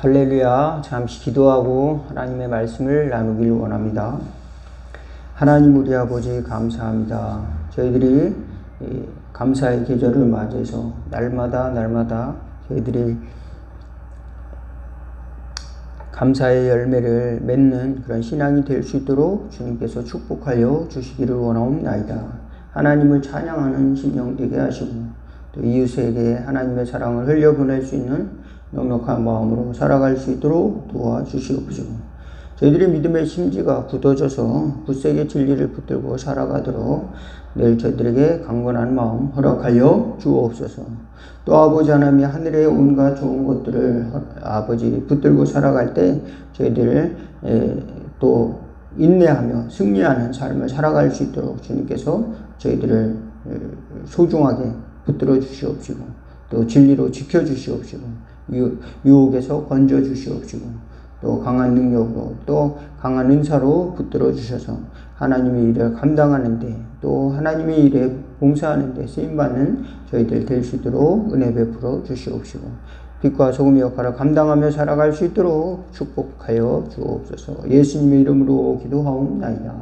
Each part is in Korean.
할렐루야. 잠시 기도하고 하나님의 말씀을 나누길 원합니다. 하나님 우리 아버지 감사합니다. 저희들이 감사의 계절을 맞이해서 날마다 저희들이 감사의 열매를 맺는 그런 신앙이 될 수 있도록 주님께서 축복하여 주시기를 원하옵나이다. 하나님을 찬양하는 심령 되게 하시고 또 이웃에게 하나님의 사랑을 흘려보낼 수 있는 넉넉한 마음으로 살아갈 수 있도록 도와주시옵시고, 저희들의 믿음의 심지가 굳어져서 굳세게 진리를 붙들고 살아가도록 늘 저희들에게 강건한 마음 허락하여 주옵소서. 또 아버지 하나님이 하늘의 온갖 좋은 것들을 아버지 붙들고 살아갈 때 저희들 또 인내하며 승리하는 삶을 살아갈 수 있도록 주님께서 저희들을 소중하게 붙들어 주시옵시고 또 진리로 지켜 주시옵시고 유혹에서 건져 주시옵시고 또 강한 능력으로 또 강한 은사로 붙들어 주셔서 하나님의 일을 감당하는데 또 하나님의 일에 봉사하는데 쓰임받는 저희들 될 수 있도록 은혜 베풀어 주시옵시고 빛과 소금의 역할을 감당하며 살아갈 수 있도록 축복하여 주옵소서. 예수님의 이름으로 기도하옵나이다.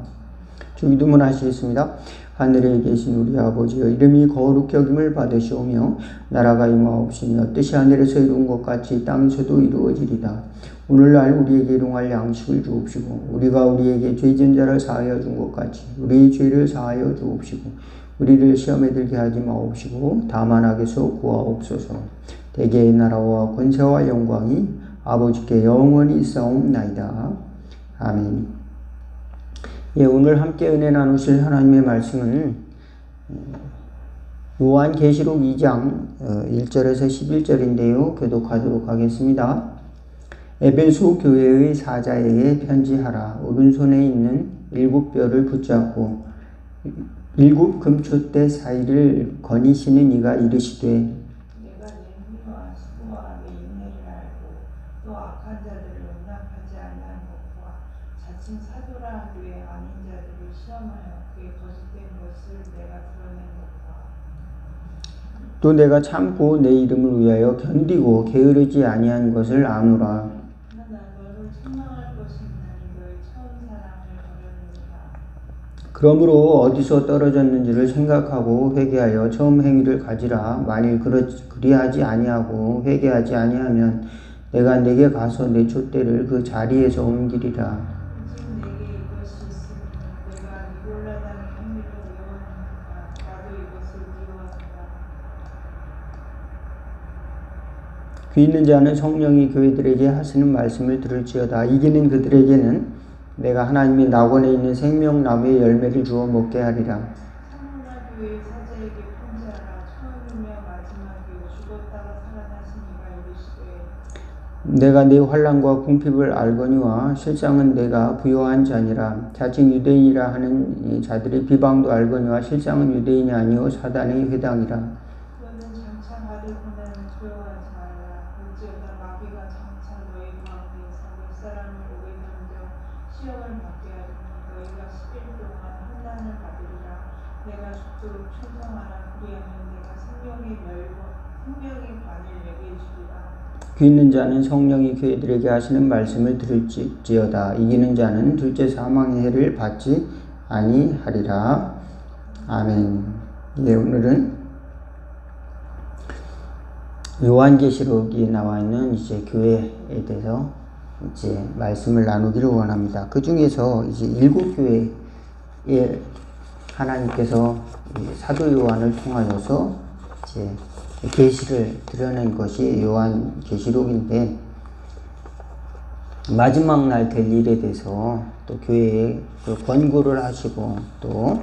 기도문 하시겠습니다. 하늘에 계신 우리 아버지여, 이름이 거룩히 여김을 받으시오며 나라가 임하옵시며 뜻이 하늘에서 이룬 것 같이 땅에서도 이루어지리다. 오늘날 우리에게 일용할 양식을 주옵시고 우리가 우리에게 죄진 자를 사하여 준 것 같이 우리의 죄를 사하여 주옵시고 우리를 시험에 들게 하지 마옵시고 다만 악에서 구하옵소서. 대개의 나라와 권세와 영광이 아버지께 영원히 있사옵나이다. 아멘. 오늘 함께 은혜 나누실 하나님의 말씀은 요한계시록 2장 1절에서 11절인데요. 교독하도록 하겠습니다. 에베소 교회의 사자에게 편지하라. 오른손에 있는 7뼈를 붙잡고 7 금초대 사이를 거니시는 이가 이르시되 내가 내 힘과 수고와 내 인내를 알고 또 악한 자들을 용납하지 아니한 것과 자칭 사도라 하되 아닌 자들을 시험하여 그의 거짓된 것을 내가 드러낸 것과 또 내가 참고 내 이름을 위하여 견디고 게으르지 아니한 것을 아노라. 그러나 너를 책망할 것이 있나니 너의 처음 사랑을 버렸느니라. 그러므로 어디서 떨어졌는지를 생각하고 회개하여 처음 행위를 가지라. 만일 그리하지 아니하고 회개하지 아니하면 내가 내게 가서 내 촛대를 그 자리에서 옮기리라. 지금 내게 이것이 있으니 내가 니골라 당의 행위를 외워하니까 나도 이것을 미워하노라. 귀 있는 자는 성령이 교회들에게 하시는 말씀을 들을지어다. 이기는 그들에게는 내가 하나님의 낙원에 있는 생명나무의 열매를 주어 먹게 하리라. 사모나 교회의 사자에게 편지하라. 처음이며 마지막이요 죽었다가 살아나신 이가 이르시되 내가 네 환난과 궁핍을 알거니와 실상은 내가 부요한 자니라. 자칭 유대인이라 하는 자들의 비방도 알거니와 실상은 유대인이 아니요 사단의 회당이라. 너는 장차 받을 고난을 두려워하지 말라. 볼지어다 마귀가 장차 너희 가운데 몇 사람을 오게 던져 시험을 받게 하리니 너희가 10일 동안 환난을 받으리라. 내가 죽도록 충성하라. 그리하면 내가 생명의 관을 내게 주리라. 귀 있는 자는 성령이 교회들에게 하시는 말씀을 들을지어다. 이기는 자는 둘째 사망의 해를 받지 아니하리라. 아멘. 오늘은 요한계시록이 나와 있는 이제 교회에 대해서 이제 말씀을 나누기를 원합니다. 그 중에서 이제 7교회에 하나님께서 사도 요한을 통하여서 이제 계시를 드러낸 것이 요한계시록인데, 마지막 날 될 일에 대해서 또 교회에 권고를 하시고 또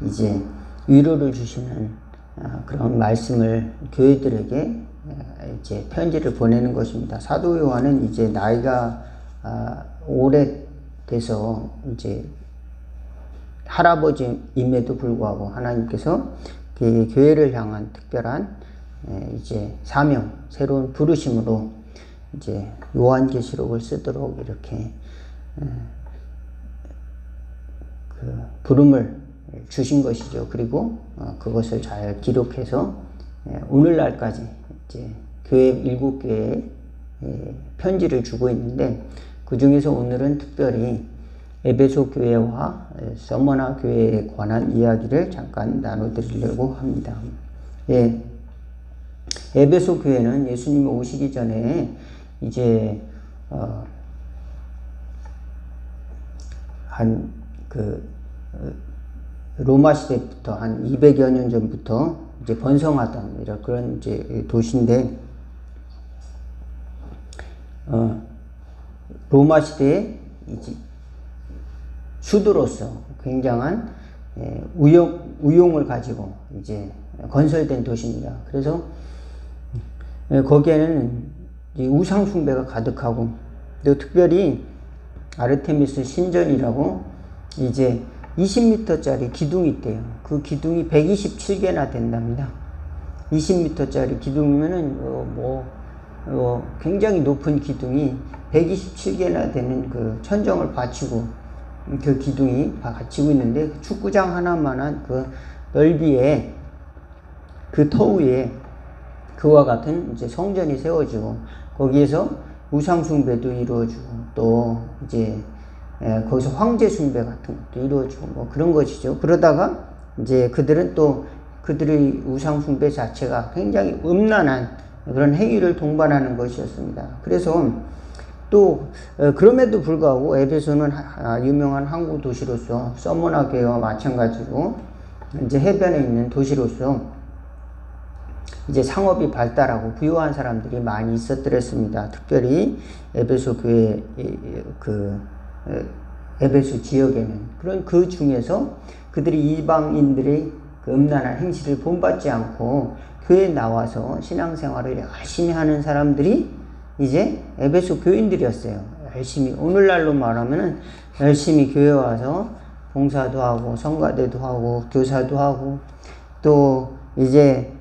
이제 위로를 주시는 그런 말씀을 교회들에게 이제 편지를 보내는 것입니다. 사도 요한은 이제 나이가 오래돼서 이제 할아버지임에도 불구하고 하나님께서 그 교회를 향한 특별한 이제 사명, 새로운 부르심으로 이제 요한계시록을 쓰도록 이렇게 그 부름을 주신 것이죠. 그리고 그것을 잘 기록해서 오늘날까지 이제 교회 7교회에 편지를 주고 있는데, 그 중에서 오늘은 특별히 에베소 교회와 서머나 교회에 관한 이야기를 잠깐 나눠드리려고 합니다. 예, 에베소 교회는 예수님이 오시기 전에 이제 로마 시대부터 한 200여 년 전부터 이제 번성하던 이런 그런 이제 도시인데, 로마 시대의 이제 수도로서 굉장한 우용을 가지고 이제 건설된 도시입니다. 그래서 거기에는 우상 숭배가 가득하고, 또 특별히 아르테미스 신전이라고 이제 20m짜리 기둥이 있대요. 그 기둥이 127개나 된답니다. 20m짜리 기둥이면은 굉장히 높은 기둥이 127개나 되는 그 천정을 받치고, 그 기둥이 받치고 있는데, 축구장 하나만한 그 넓이에, 그 터 위에 그와 같은 이제 성전이 세워지고, 거기에서 우상 숭배도 이루어지고, 또 이제 거기서 황제 숭배 같은 것도 이루어지고, 뭐 그런 것이죠. 그러다가 이제 그들은 또 그들의 우상 숭배 자체가 굉장히 음란한 그런 행위를 동반하는 것이었습니다. 그래서 또 그럼에도 불구하고 에베소는 유명한 항구 도시로서 서머나 교회와 마찬가지로 이제 해변에 있는 도시로서 이제 상업이 발달하고 부유한 사람들이 많이 있었더랬습니다. 특별히 에베소 교회 에베소 지역에는. 그런 그 중에서 그들이 이방인들의 그 음란한 행실을 본받지 않고 교회에 나와서 신앙생활을 열심히 하는 사람들이 이제 에베소 교인들이었어요. 열심히, 오늘날로 말하면은 열심히 교회 와서 봉사도 하고 성가대도 하고 교사도 하고, 또 이제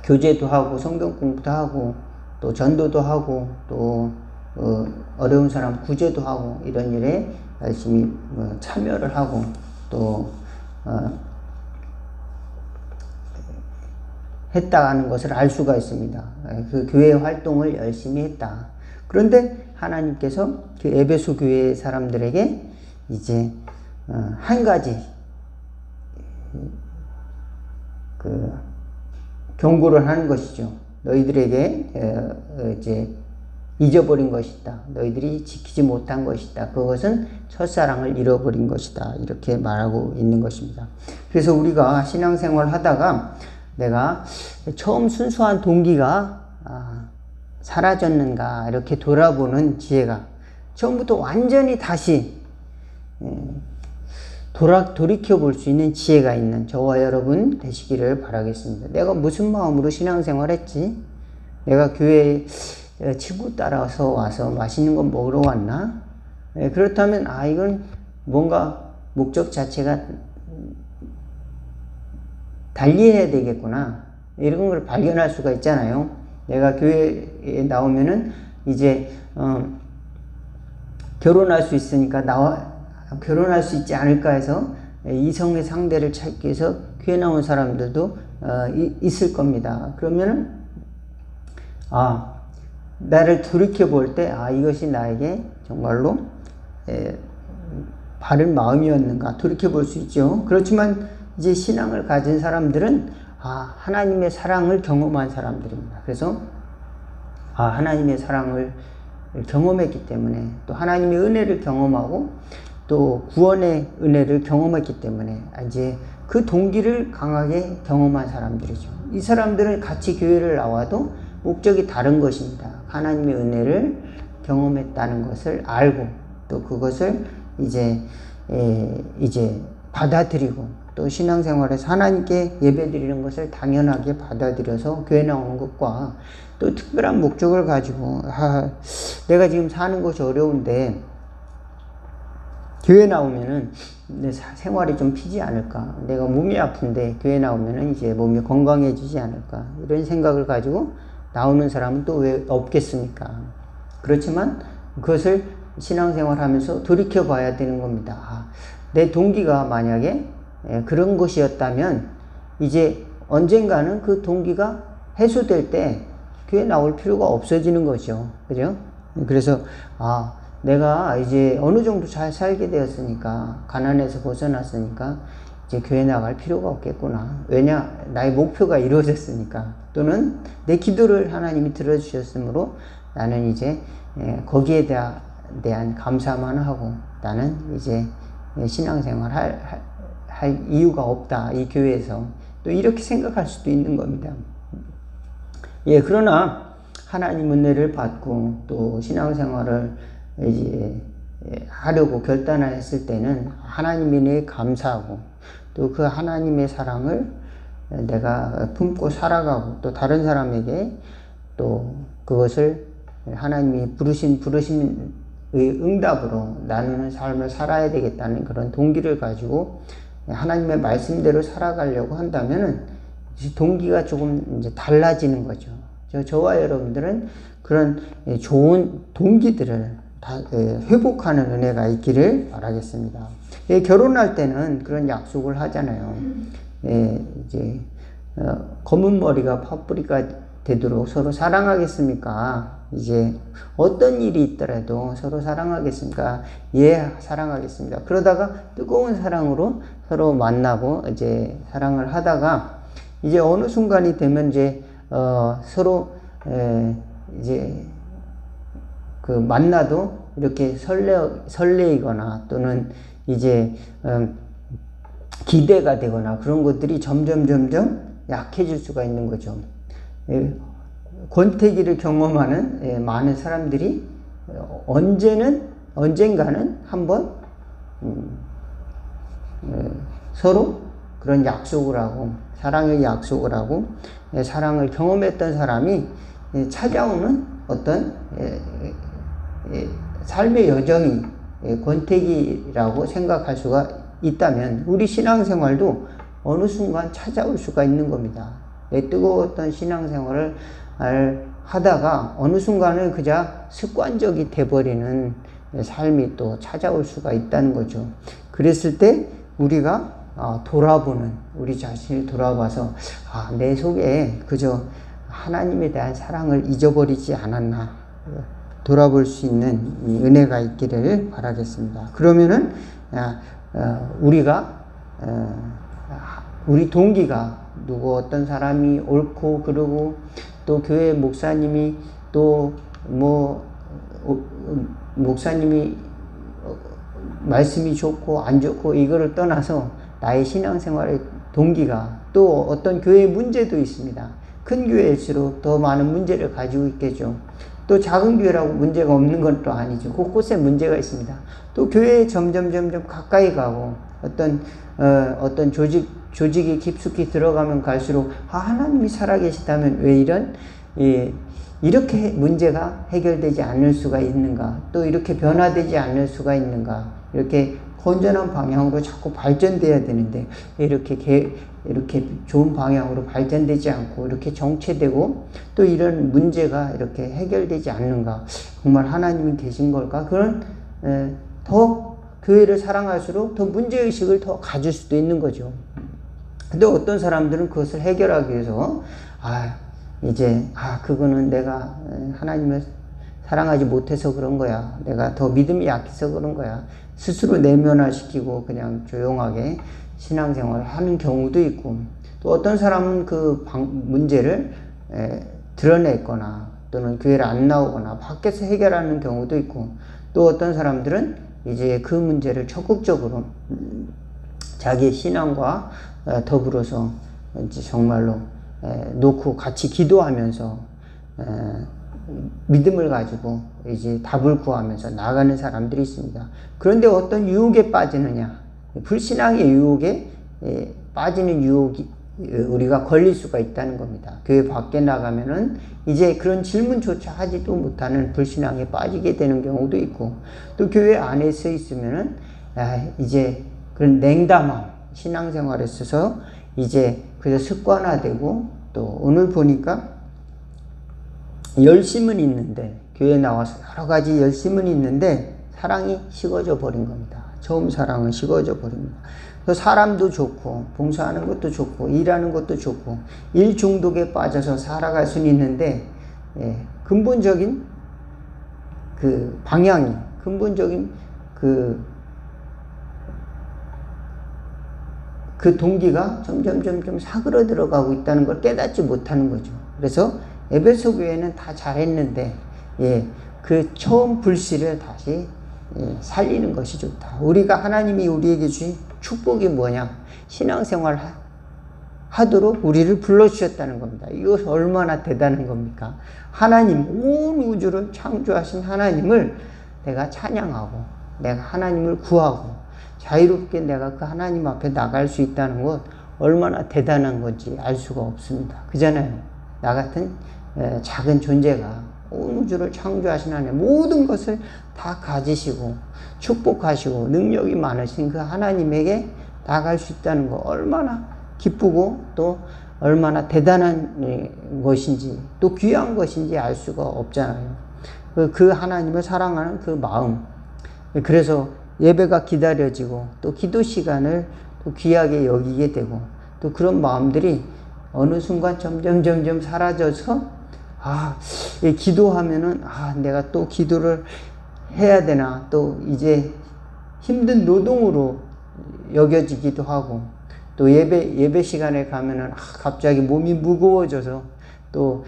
교제도 하고 성경 공부도 하고, 또 전도도 하고, 또 어려운 사람 구제도 하고, 이런 일에 열심히 참여를 하고, 또 했다는 것을 알 수가 있습니다. 그 교회 활동을 열심히 했다. 그런데 하나님께서 그 에베소 교회 사람들에게 이제 한 가지 그 경고를 하는 것이죠. 너희들에게 이제 잊어버린 것이다. 너희들이 지키지 못한 것이다. 그것은 첫사랑을 잃어버린 것이다. 이렇게 말하고 있는 것입니다. 그래서 우리가 신앙생활 하다가 내가 처음 순수한 동기가 사라졌는가 이렇게 돌아보는 지혜가, 처음부터 완전히 다시 돌이켜 볼 수 있는 지혜가 있는 저와 여러분 되시기를 바라겠습니다. 내가 무슨 마음으로 신앙생활 했지? 내가 교회에 친구 따라서 와서 맛있는 거 먹으러 왔나? 그렇다면 이건 뭔가 목적 자체가 달리해야 되겠구나, 이런 걸 발견할 수가 있잖아요. 내가 교회에 나오면은 이제 결혼할 수 있으니까 결혼할 수 있지 않을까 해서 이성의 상대를 찾기 위해서 교회 나온 사람들도 있을 겁니다. 그러면은 나를 돌이켜 볼 때 이것이 나에게 정말로 바른 마음이었는가 돌이켜 볼 수 있죠. 그렇지만 이제 신앙을 가진 사람들은 하나님의 사랑을 경험한 사람들입니다. 그래서 하나님의 사랑을 경험했기 때문에, 또 하나님의 은혜를 경험하고 또 구원의 은혜를 경험했기 때문에 이제 그 동기를 강하게 경험한 사람들이죠. 이 사람들은 같이 교회를 나와도 목적이 다른 것입니다. 하나님의 은혜를 경험했다는 것을 알고, 또 그것을 이제 받아들이고, 또 신앙생활에서 하나님께 예배드리는 것을 당연하게 받아들여서 교회 나오는 것과, 또 특별한 목적을 가지고 내가 지금 사는 것이 어려운데 교회 나오면은 내 생활이 좀 피지 않을까, 내가 몸이 아픈데 교회 나오면은 이제 몸이 건강해지지 않을까, 이런 생각을 가지고 나오는 사람은 또 왜 없겠습니까? 그렇지만 그것을 신앙생활 하면서 돌이켜 봐야 되는 겁니다. 내 동기가 만약에 그런 것이었다면 이제 언젠가는 그 동기가 해소될 때 교회 나올 필요가 없어지는 거죠. 그죠? 그래서, 내가 이제 어느 정도 잘 살게 되었으니까, 가난에서 벗어났으니까, 이제 교회 나갈 필요가 없겠구나. 왜냐? 나의 목표가 이루어졌으니까. 또는 내 기도를 하나님이 들어주셨으므로 나는 이제 거기에 대한 감사만 하고 나는 이제 신앙생활 할 이유가 없다. 이 교회에서. 또 이렇게 생각할 수도 있는 겁니다. 그러나 하나님 은혜를 받고 또 신앙생활을 이제 하려고 결단했을 때는 하나님의 은혜에 감사하고 또 그 하나님의 사랑을 내가 품고 살아가고 또 다른 사람에게 또 그것을 하나님이 부르신 응답으로 나누는 삶을 살아야 되겠다는 그런 동기를 가지고 하나님의 말씀대로 살아가려고 한다면은 동기가 조금 이제 달라지는 거죠. 저와 여러분들은 그런 좋은 동기들을 다 회복하는 은혜가 있기를 바라겠습니다. 결혼할 때는 그런 약속을 하잖아요. 이제 검은 머리가 파뿌리가 되도록 서로 사랑하겠습니까? 이제 어떤 일이 있더라도 서로 사랑하겠습니까? 사랑하겠습니다. 그러다가 뜨거운 사랑으로 서로 만나고 이제 사랑을 하다가 이제 어느 순간이 되면 이제 서로 이제 그 만나도 이렇게 설레이거나 또는 이제 기대가 되거나 그런 것들이 점점 약해질 수가 있는 거죠. 권태기를 경험하는 많은 사람들이 언젠가는 한번 서로 그런 약속을 하고 사랑의 약속을 하고 사랑을 경험했던 사람이 찾아오는 어떤 삶의 여정이 권태기라고 생각할 수가 있다면 우리 신앙생활도 어느 순간 찾아올 수가 있는 겁니다. 뜨거웠던 신앙생활을 하다가 어느 순간은 그저 습관적이 돼버리는 삶이 또 찾아올 수가 있다는 거죠. 그랬을 때 우리가 우리 자신을 돌아봐서 내 속에 그저 하나님에 대한 사랑을 잊어버리지 않았나 돌아볼 수 있는 은혜가 있기를 바라겠습니다. 그러면은 우리 동기가 어떤 사람이 옳고 그러고 또 교회 목사님이 목사님이 말씀이 좋고 안 좋고 이거를 떠나서 나의 신앙생활의 동기가 또 어떤 교회의 문제도 있습니다. 큰 교회일수록 더 많은 문제를 가지고 있겠죠. 또 작은 교회라고 문제가 없는 건 또 아니죠. 곳곳에 문제가 있습니다. 또 교회에 점점 가까이 가고 어떤 조직이 깊숙이 들어가면 갈수록 하나님이 살아계시다면 왜 이렇게 문제가 해결되지 않을 수가 있는가? 또 이렇게 변화되지 않을 수가 있는가? 이렇게 건전한 방향으로 자꾸 발전돼야 되는데 이렇게 좋은 방향으로 발전되지 않고 이렇게 정체되고 또 이런 문제가 이렇게 해결되지 않는가? 정말 하나님이 계신 걸까? 그런 더 교회를 사랑할수록 더 문제의식을 더 가질 수도 있는 거죠. 근데 어떤 사람들은 그것을 해결하기 위해서 그거는 내가 하나님을 사랑하지 못해서 그런 거야. 내가 더 믿음이 약해서 그런 거야. 스스로 내면화시키고 그냥 조용하게 신앙생활을 하는 경우도 있고 또 어떤 사람은 그 문제를 드러냈거나 또는 교회를 안 나오거나 밖에서 해결하는 경우도 있고 또 어떤 사람들은 이제 그 문제를 적극적으로 자기의 신앙과 더불어서 이제 정말로 놓고 같이 기도하면서 믿음을 가지고 이제 답을 구하면서 나가는 사람들이 있습니다. 그런데 어떤 유혹에 빠지느냐, 불신앙의 유혹에 빠지는 유혹이 우리가 걸릴 수가 있다는 겁니다. 교회 밖에 나가면은 이제 그런 질문조차 하지도 못하는 불신앙에 빠지게 되는 경우도 있고 또 교회 안에 서 있으면은 이제 그런 냉담함, 신앙생활에 있어서 이제 그래서 습관화되고 또 오늘 보니까 열심은 있는데 교회에 나와서 여러 가지 열심은 있는데 사랑이 식어져 버린 겁니다. 처음 사랑은 식어져 버립니다. 사람도 좋고 봉사하는 것도 좋고 일하는 것도 좋고 일 중독에 빠져서 살아갈 수는 있는데 근본적인 그 방향이, 근본적인 그 동기가 점점 사그러들어가고 있다는 걸 깨닫지 못하는 거죠. 그래서 에베소 교회는 다 잘했는데, 그 처음 불씨를 다시 살리는 것이 좋다. 우리가 하나님이 우리에게 주신 축복이 뭐냐? 신앙생활 하도록 우리를 불러주셨다는 겁니다. 이거 얼마나 대단한 겁니까? 하나님, 온 우주를 창조하신 하나님을 내가 찬양하고, 내가 하나님을 구하고, 자유롭게 내가 그 하나님 앞에 나갈 수 있다는 것 얼마나 대단한 건지 알 수가 없습니다. 그잖아요. 나 같은 작은 존재가 온 우주를 창조하신 하나님, 모든 것을 다 가지시고 축복하시고 능력이 많으신 그 하나님에게 나갈 수 있다는 거 얼마나 기쁘고 또 얼마나 대단한 것인지 또 귀한 것인지 알 수가 없잖아요. 그 하나님을 사랑하는 그 마음. 그래서 예배가 기다려지고 또 기도 시간을 또 귀하게 여기게 되고 또 그런 마음들이 어느 순간 점점 사라져서 기도하면은 내가 또 기도를 해야 되나, 또 이제 힘든 노동으로 여겨지기도 하고, 또 예배 시간에 가면은 갑자기 몸이 무거워져서 또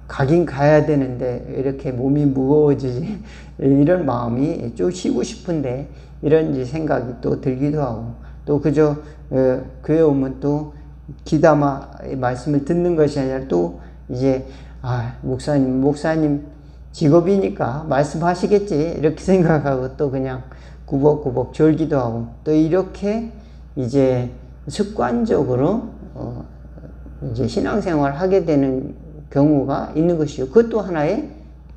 가긴 가야 되는데 이렇게 몸이 무거워지지, 이런 마음이 좀 쉬고 싶은데 이런 생각이 또 들기도 하고, 또 그저 교회 오면 또 기담아 말씀을 듣는 것이 아니라 또 이제 목사님 직업이니까 말씀하시겠지 이렇게 생각하고 또 그냥 구벅구벅 졸기도 하고, 또 이렇게 이제 습관적으로 이제 신앙생활을 하게 되는 경우가 있는 것이요. 그것도 하나의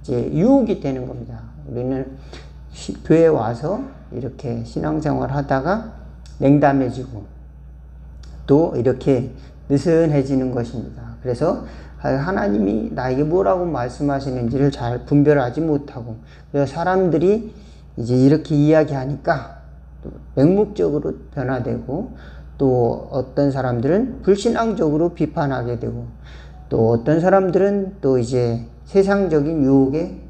이제 유혹이 되는 겁니다. 우리는 교회에 와서 이렇게 신앙생활 하다가 냉담해지고 또 이렇게 느슨해지는 것입니다. 그래서 하나님이 나에게 뭐라고 말씀하시는지를 잘 분별하지 못하고, 그래서 사람들이 이제 이렇게 이야기하니까 또 맹목적으로 변화되고, 또 어떤 사람들은 불신앙적으로 비판하게 되고, 또 어떤 사람들은 또 이제 세상적인 유혹에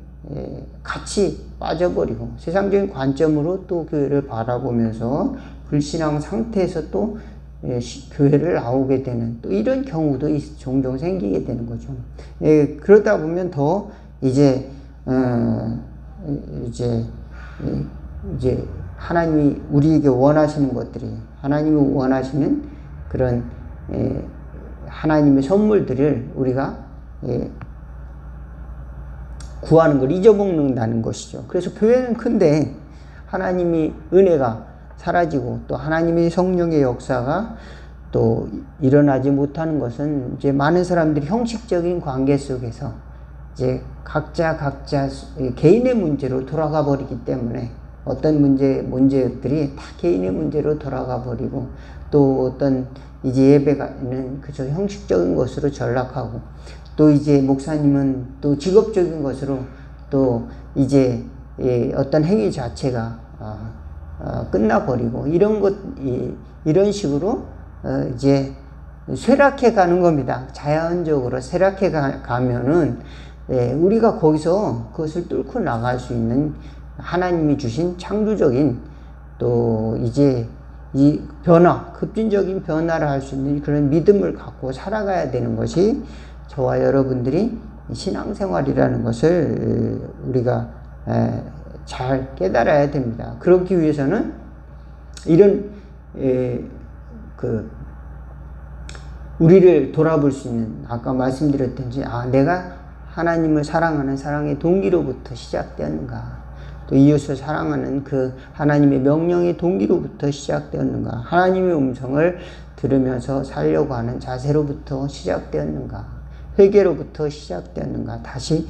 같이 빠져버리고 세상적인 관점으로 또 교회를 바라보면서 불신앙 상태에서 또 교회를 나오게 되는 또 이런 경우도 종종 생기게 되는 거죠. 그러다 보면 더 이제 하나님이 우리에게 원하시는 것들이, 하나님이 원하시는 그런 하나님의 선물들을 우리가 구하는 걸 잊어먹는다는 것이죠. 그래서 교회는 큰데 하나님이 은혜가 사라지고 또 하나님의 성령의 역사가 또 일어나지 못하는 것은 이제 많은 사람들이 형식적인 관계 속에서 이제 각자 개인의 문제로 돌아가 버리기 때문에 어떤 문제들이 다 개인의 문제로 돌아가 버리고, 또 어떤 이제 예배가는 그저 형식적인 것으로 전락하고, 또 이제 목사님은 또 직업적인 것으로 또 이제 어떤 행위 자체가 끝나버리고 이런 식으로 이제 쇠락해 가는 겁니다. 자연적으로 쇠락해 가면은 우리가 거기서 그것을 뚫고 나갈 수 있는 하나님이 주신 창조적인 또 이제 이 급진적인 변화를 할 수 있는 그런 믿음을 갖고 살아가야 되는 것이 저와 여러분들이 신앙생활이라는 것을 우리가 잘 깨달아야 됩니다. 그렇기 위해서는 이런 우리를 돌아볼 수 있는, 아까 말씀드렸던지 내가 하나님을 사랑하는 사랑의 동기로부터 시작되었는가, 또 이웃을 사랑하는 그 하나님의 명령의 동기로부터 시작되었는가, 하나님의 음성을 들으면서 살려고 하는 자세로부터 시작되었는가, 회개로부터 시작되었는가, 다시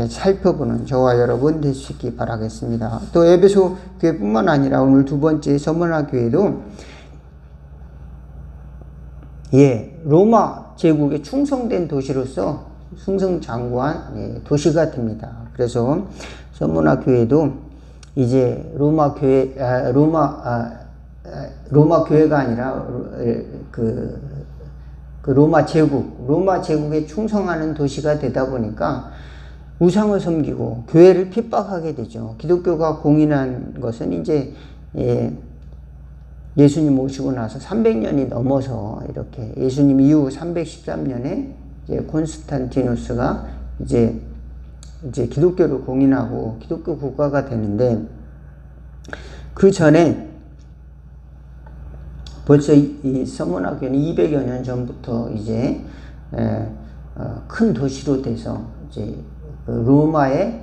살펴보는 저와 여러분 될 수 있기 바라겠습니다. 또 에베소 교회뿐만 아니라 오늘 두 번째 서머나 교회도 로마 제국에 충성된 도시로서 승승장구한 도시가 됩니다. 그래서 서머나 교회도 이제 로마 교회가 아니라 그 그 로마 제국에 충성하는 도시가 되다 보니까 우상을 섬기고 교회를 핍박하게 되죠. 기독교가 공인한 것은 이제 예수님 오시고 나서 300년이 넘어서 이렇게 예수님 이후 313년에 이제 콘스탄티누스가 이제 기독교를 공인하고 기독교 국가가 되는데, 그 전에 벌써 이 서문학교는 200여 년 전부터 이제 큰 도시로 돼서 이제 로마에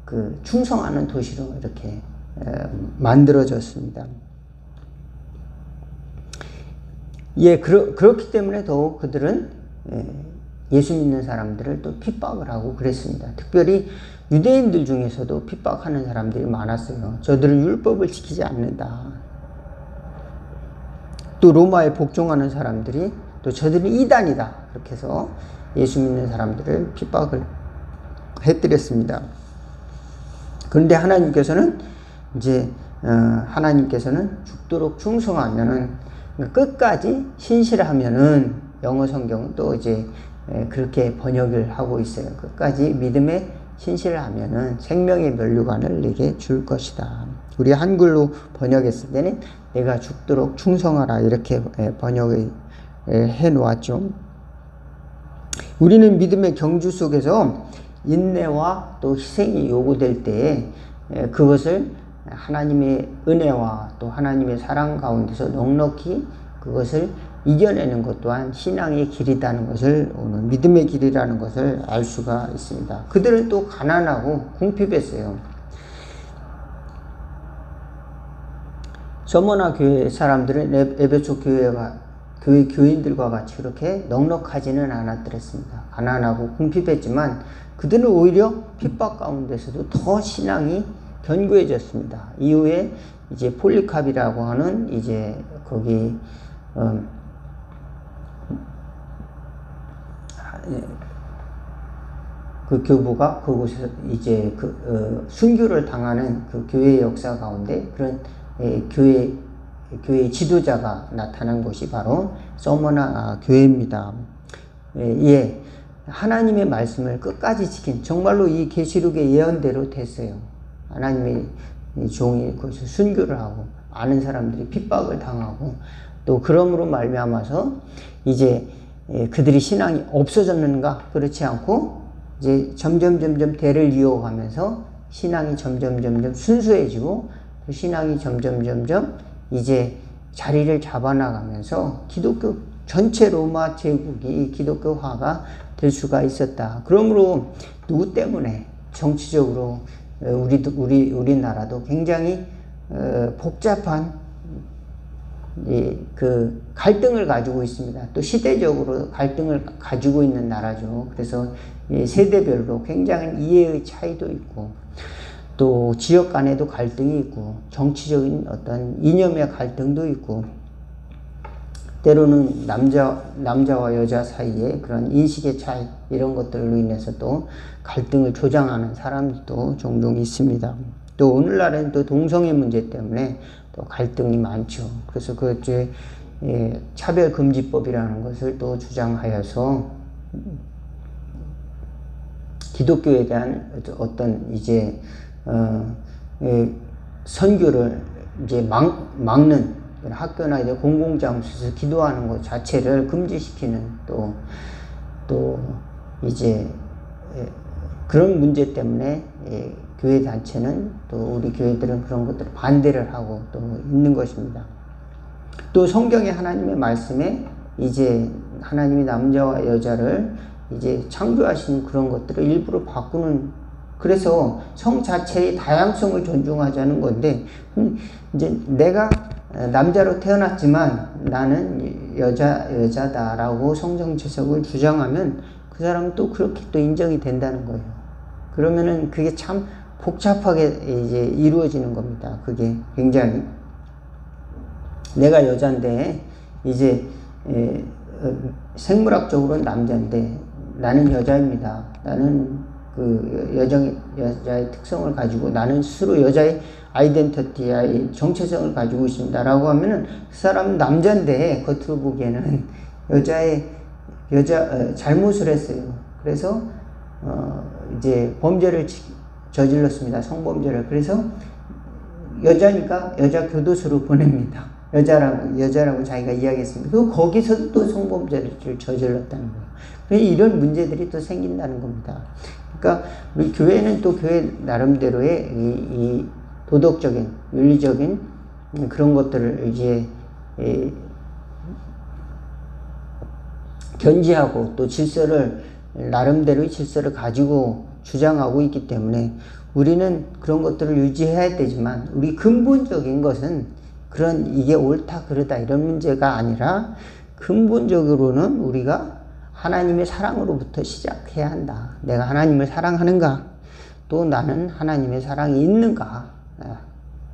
그 충성하는 도시로 이렇게 만들어졌습니다. 그렇기 때문에 더욱 그들은 예수 믿는 사람들을 또 핍박을 하고 그랬습니다. 특별히 유대인들 중에서도 핍박하는 사람들이 많았어요. 저들은 율법을 지키지 않는다. 또 로마에 복종하는 사람들이 또 저들은 이단이다. 그렇게 해서 예수 믿는 사람들을 핍박을 해드렸습니다. 그런데 하나님께서는 죽도록 충성하면은, 끝까지 신실하면은, 영어 성경은 또 이제 그렇게 번역을 하고 있어요. 끝까지 믿음에 신실하면은 생명의 면류관을 내게 줄 것이다. 우리 한글로 번역했을 때는 내가 죽도록 충성하라 이렇게 번역을 해 놓았죠. 우리는 믿음의 경주 속에서 인내와 또 희생이 요구될 때에 그것을 하나님의 은혜와 또 하나님의 사랑 가운데서 넉넉히 그것을 이겨내는 것 또한 신앙의 길이라는 것을, 오늘 믿음의 길이라는 것을 알 수가 있습니다. 그들은 또 가난하고 궁핍했어요. 서머나 교회 사람들은 에베소 교인들과 같이 그렇게 넉넉하지는 않았더랬습니다. 가난하고 궁핍했지만 그들은 오히려 핍박 가운데서도 더 신앙이 견고해졌습니다. 이후에 이제 폴리캅이라고 하는 이제 거기 그 교부가 그곳에서 이제 순교를 당하는 그 교회 역사 가운데 그런 교회 지도자가 나타난 곳이 바로 서머나 교회입니다. 하나님의 말씀을 끝까지 지킨, 정말로 이 계시록의 예언대로 됐어요. 하나님의 종이 거기서 순교를 하고 많은 사람들이 핍박을 당하고, 또 그러므로 말미암아서 이제 그들이 신앙이 없어졌는가? 그렇지 않고 이제 점점 대를 이어가면서 신앙이 점점 순수해지고, 또 신앙이 점점 이제 자리를 잡아나가면서 기독교 전체 로마 제국이 기독교화가 될 수가 있었다. 그러므로 누구 때문에 정치적으로 우리나라도 굉장히 복잡한 그 갈등을 가지고 있습니다. 또 시대적으로 갈등을 가지고 있는 나라죠. 그래서 세대별로 굉장한 이해의 차이도 있고, 또 지역 간에도 갈등이 있고, 정치적인 어떤 이념의 갈등도 있고, 때로는 남자와 여자 사이에 그런 인식의 차이, 이런 것들로 인해서 또 갈등을 조장하는 사람도 종종 있습니다. 또 오늘날은 또 동성애 문제 때문에 또 갈등이 많죠. 그래서 그 차별금지법이라는 것을 또 주장하여서 기독교에 대한 어떤 이제 선교를 이제 막는, 학교나 이제 공공장소에서 기도하는 것 자체를 금지시키는, 또 이제 그런 문제 때문에 교회 단체는, 또 우리 교회들은 그런 것들을 반대를 하고 또 있는 것입니다. 또 성경의 하나님의 말씀에 이제 하나님이 남자와 여자를 이제 창조하신 그런 것들을 일부러 바꾸는, 그래서 성 자체의 다양성을 존중하자는 건데, 이제 내가 남자로 태어났지만 나는 여자다라고 성정체석을 주장하면 그 사람은 또 그렇게 또 인정이 된다는 거예요. 그러면은 그게 참 복잡하게 이제 이루어지는 겁니다. 그게 굉장히, 내가 여자인데 이제 생물학적으로는 남자인데 나는 여자입니다. 나는 그 여자의 특성을 가지고, 나는 스스로 여자의 아이덴티티의 정체성을 가지고 있습니다 라고 하면은 그 사람은 남자인데 겉으로 보기에는 여자의 잘못을 했어요. 그래서 이제 범죄를 저질렀습니다. 성범죄를. 그래서 여자니까 여자 교도소로 보냅니다. 여자라고 자기가 이야기했습니다. 그리고 거기서 또 성범죄를 저질렀다는 거예요. 그래서 이런 문제들이 또 생긴다는 겁니다. 그러니까 우리 교회는 또 교회 나름대로의 이 도덕적인, 윤리적인 그런 것들을 이제 견지하고 또 나름대로의 질서를 가지고 주장하고 있기 때문에 우리는 그런 것들을 유지해야 되지만 우리 근본적인 것은 이게 옳다 그르다 이런 문제가 아니라 근본적으로는 우리가 하나님의 사랑으로부터 시작해야 한다. 내가 하나님을 사랑하는가? 또 나는 하나님의 사랑이 있는가?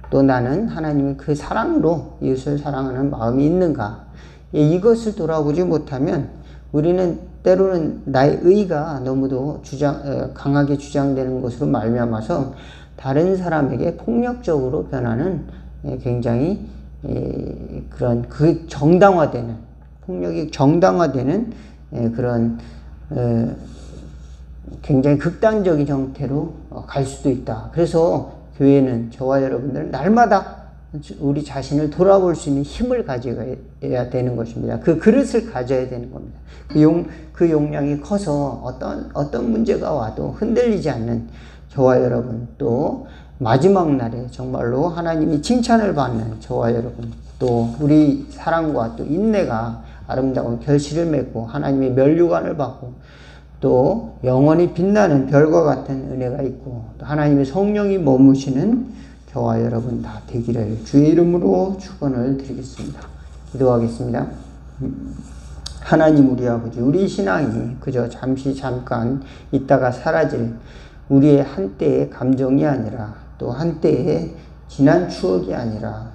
또 나는 하나님의 그 사랑으로 이웃을 사랑하는 마음이 있는가? 이것을 돌아보지 못하면 우리는 때로는 나의 의가 너무도 강하게 주장되는 것으로 말미암아서 다른 사람에게 폭력적으로 변하는 굉장히 그런 폭력이 정당화되는 그런 굉장히 극단적인 형태로 갈 수도 있다. 그래서 교회는 저와 여러분들은 날마다 우리 자신을 돌아볼 수 있는 힘을 가져야 되는 것입니다. 그 그릇을 가져야 되는 겁니다. 그 용량이 커서 어떤 문제가 와도 흔들리지 않는 저와 여러분, 또 마지막 날에 정말로 하나님이 칭찬을 받는 저와 여러분, 또 우리 사랑과 또 인내가 아름다운 결실을 맺고 하나님의 면류관을 받고 또 영원히 빛나는 별과 같은 은혜가 있고 또 하나님의 성령이 머무시는 저와 여러분 다 되기를 주의 이름으로 축원을 드리겠습니다. 기도하겠습니다. 하나님 우리 아버지, 우리 신앙이 그저 잠깐 있다가 사라질 우리의 한때의 감정이 아니라 또 한때의 지난 추억이 아니라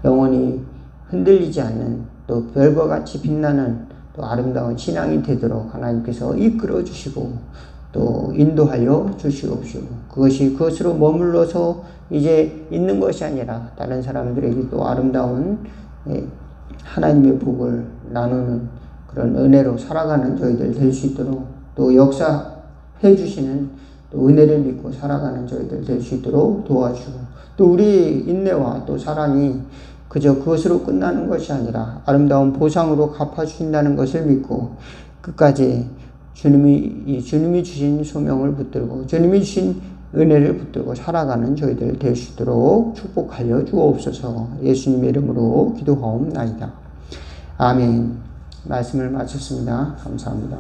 영원히 흔들리지 않는 또 별과 같이 빛나는 또 아름다운 신앙이 되도록 하나님께서 이끌어 주시고 또 인도하여 주시옵시고 그것으로 머물러서 이제 있는 것이 아니라 다른 사람들에게 또 아름다운 하나님의 복을 나누는 그런 은혜로 살아가는 저희들 될 수 있도록 또 역사해 주시는 또 은혜를 믿고 살아가는 저희들 될 수 있도록 도와주고 또 우리 인내와 또 사랑이 그저 그것으로 끝나는 것이 아니라 아름다운 보상으로 갚아주신다는 것을 믿고 끝까지 주님이 주신 소명을 붙들고 주님이 주신 은혜를 붙들고 살아가는 저희들 될 수 있도록 축복하여 주옵소서. 예수님의 이름으로 기도하옵나이다. 아멘. 말씀을 마쳤습니다. 감사합니다.